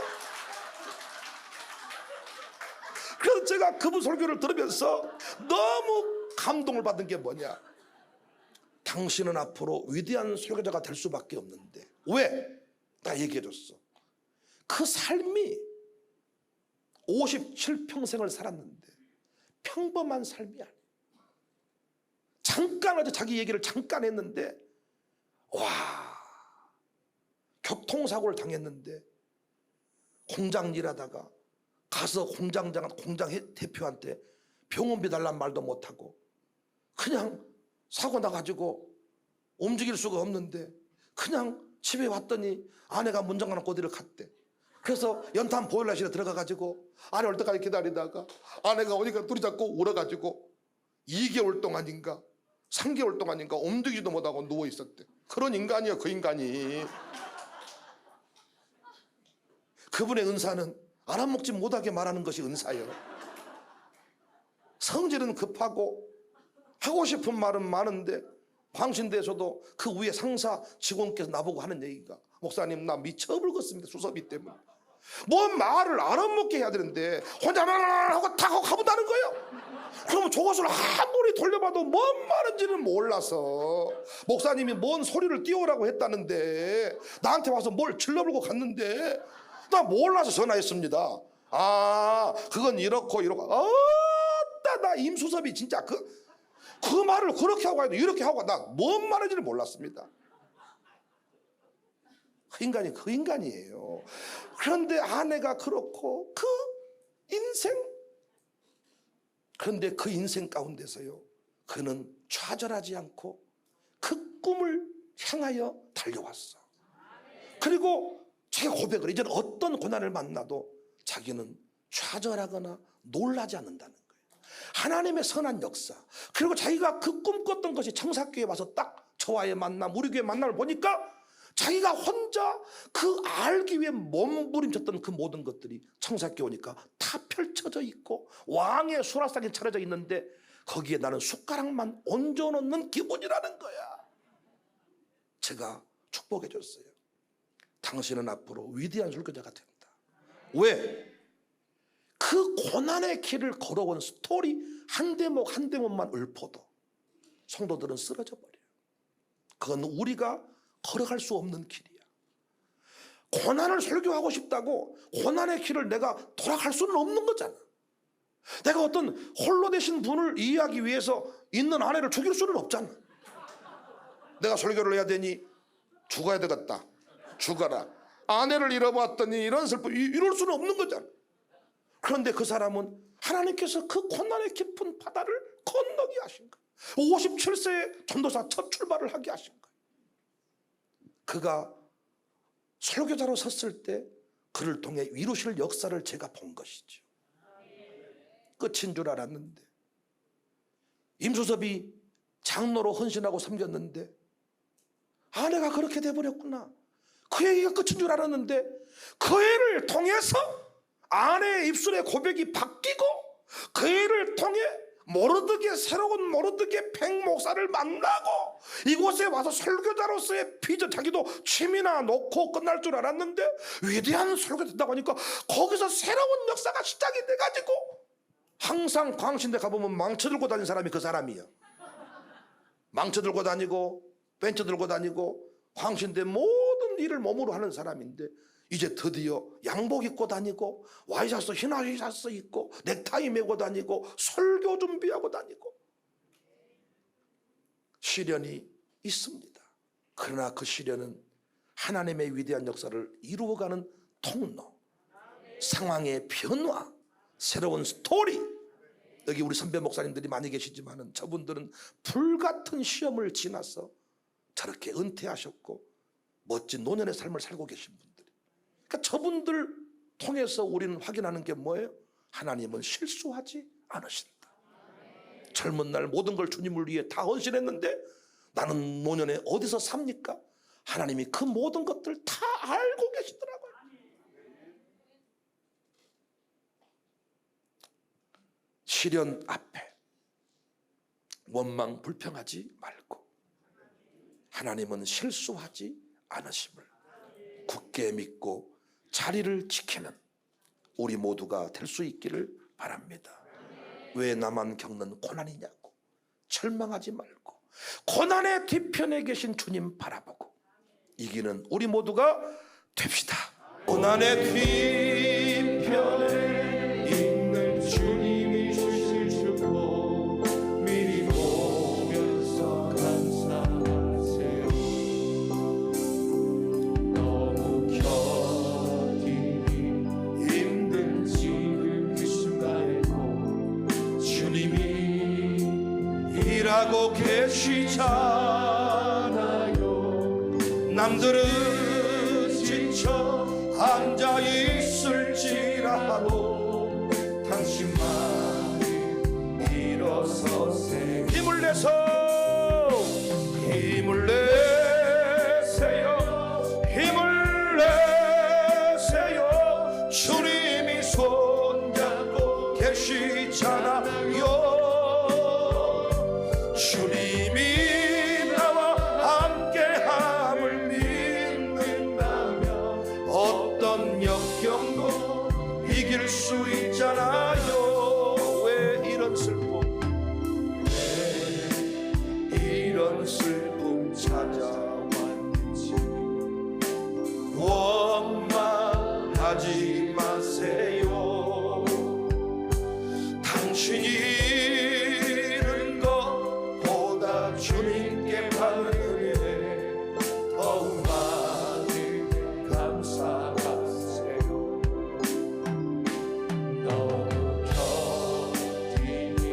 그래서 제가 그분 설교를 들으면서 너무 감동을 받은 게 뭐냐. 당신은 앞으로 위대한 설교자가 될 수밖에 없는데 왜? 나 얘기해줬어. 그 삶이 57평생을 살았는데 평범한 삶이 아니야. 잠깐 어제 자기 얘기를 잠깐 했는데 와 교통사고를 당했는데 공장 일하다가 가서 공장 대표한테 병원비 달란 말도 못하고 그냥 사고 나가지고 움직일 수가 없는데 그냥 집에 왔더니 아내가 문 잠가놓고 어디를 갔대. 그래서 연탄 보일러실에 들어가가지고 아내 올 때까지 기다리다가 아내가 오니까 둘이 자꾸 울어가지고 2개월 동안인가 3개월 동안인가 움직이지도 못하고 누워있었대. 그런 인간이요 그 인간이. 그분의 은사는 알아먹지 못하게 말하는 것이 은사예요. 성질은 급하고 하고 싶은 말은 많은데 광신대에서도 그 위에 상사 직원께서 나보고 하는 얘기가 목사님 나 미쳐버렸습니다. 수섭이 때문에. 뭔 말을 알아먹게 해야 되는데 혼자 하고 탁 하고 가본다는 거예요. 그러면 저것을 아무리 돌려봐도 뭔 말인지는 몰라서 목사님이 뭔 소리를 띄우라고 했다는데 나한테 와서 뭘 질러불고 갔는데 나 몰라서 전화했습니다. 아 그건 이렇고 나 임수섭이 진짜 그 말을 그렇게 하고 가도 이렇게 하고 나 뭔 말인지를 몰랐습니다. 그 인간이 그 인간이에요. 그런데 아내가 그렇고 그 인생 그런데 그 인생 가운데서요 그는 좌절하지 않고 그 꿈을 향하여 달려왔어. 그리고 자기가 고백을 이제는 어떤 고난을 만나도 자기는 좌절하거나 놀라지 않는다는 거예요. 하나님의 선한 역사 그리고 자기가 그 꿈꿨던 것이 청사교회에 와서 딱 저와의 만남 우리 교회 만남을 보니까 자기가 혼자 그 알기 위해 몸부림쳤던 그 모든 것들이 청사께 오니까 다 펼쳐져 있고 왕의 수라상이 차려져 있는데 거기에 나는 숟가락만 얹어놓는 기분이라는 거야. 제가 축복해 줬어요. 당신은 앞으로 위대한 설교자가 된다. 왜? 그 고난의 길을 걸어온 스토리 한 대목 한 대목만 읊어도 성도들은 쓰러져 버려요. 그건 우리가 걸어갈 수 없는 길이야. 고난을 설교하고 싶다고 고난의 길을 내가 돌아갈 수는 없는 거잖아. 내가 어떤 홀로 되신 분을 이해하기 위해서 있는 아내를 죽일 수는 없잖아. 내가 설교를 해야 되니 죽어야 되겠다. 죽어라. 아내를 잃어봤더니 이런 슬픔, 이럴 수는 없는 거잖아. 그런데 그 사람은 하나님께서 그 고난의 깊은 바다를 건너게 하신 거예요. 57세에 전도사 첫 출발을 하게 하신 거예요. 그가 설교자로 섰을 때 그를 통해 이루실 역사를 제가 본 것이죠. 끝인 줄 알았는데, 임수섭이 장로로 헌신하고 섬겼는데 아내가 그렇게 돼버렸구나. 그 얘기가 끝인 줄 알았는데 그 애를 통해서 아내의 입술에 고백이 바뀌고 그 애를 통해 모르드게 새로운 모르드게 백 목사를 만나고 이곳에 와서 설교자로서의 비전, 자기도 취미나 놓고 끝날 줄 알았는데 위대한 설교가 된다고 하니까 거기서 새로운 역사가 시작이 돼가지고 항상 광신대 가보면 망쳐 들고 다니는 사람이 그 사람이에요. 망쳐 들고 다니고 벤처 들고 다니고 광신대 모든 일을 몸으로 하는 사람인데 이제 드디어 양복 입고 다니고 와이셔츠 흰 와이셔츠 입고 넥타이 메고 다니고 설교 준비하고 다니고 시련이 있습니다. 그러나 그 시련은 하나님의 위대한 역사를 이루어가는 통로, 상황의 변화, 새로운 스토리. 여기 우리 선배 목사님들이 많이 계시지만은 저분들은 불같은 시험을 지나서 저렇게 은퇴하셨고 멋진 노년의 삶을 살고 계신 분들이. 그러니까 저분들 통해서 우리는 확인하는 게 뭐예요? 하나님은 실수하지 않으신다. 젊은 날 모든 걸 주님을 위해 다 헌신했는데 나는 노년에 어디서 삽니까? 하나님이 그 모든 것들 다 알고 계시더라고요. 시련 앞에 원망 불평하지 말고 하나님은 실수하지 않으심을 굳게 믿고 자리를 지키는 우리 모두가 될 수 있기를 바랍니다. 왜 나만 겪는 고난이냐고 절망하지 말고 고난의 뒤편에 계신 주님 바라보고 이기는 우리 모두가 됩시다. 고난의 뒤편에 있는 주님이 주실 축복 미리 보면서 감사하세요. 너무 견디기 힘든 지금 이 순간에도 주님이 일하고 계시잖아요. 남들은 지쳐 앉아 있을지라도 당신만이 일어서세요. 힘을 내서 힘을 내세요. 힘을 내세요. 주님이 손잡고 계시잖아요. 주님이 나와 함께함을 믿는다면 어떤 역경도 이길 수 있잖아요. 왜 이런 슬픔, 왜 이런 슬픔 찾아왔는지 원망하지 마세요. 당신이 주님께 받은 은혜 더욱 많이 감사하세요. 너무 견디기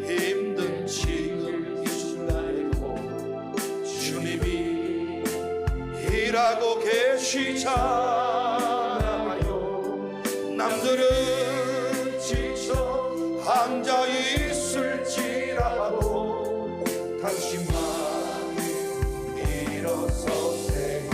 힘든 지금 이 순간에도 주님이 일하고 계시잖아요. 남들은 지쳐 앉아 있을지라도 당신만이 일어서세요.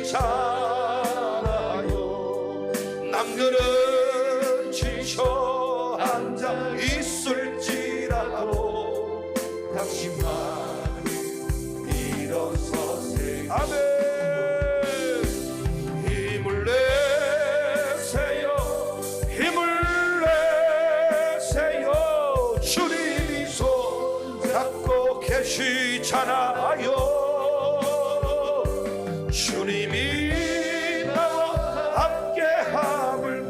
계시잖아요. 남들은 지쳐 앉아 있을지라도 당신만 일어서세요. 아멘. 힘을 내세요. 힘을 내세요. 주님이 손 잡고 계시잖아요. 주님이 나와 함께함을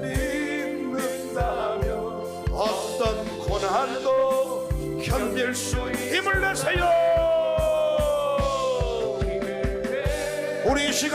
믿는다면 어떤 고난도 견딜 수 힘을 내세요. 우리 이 시간에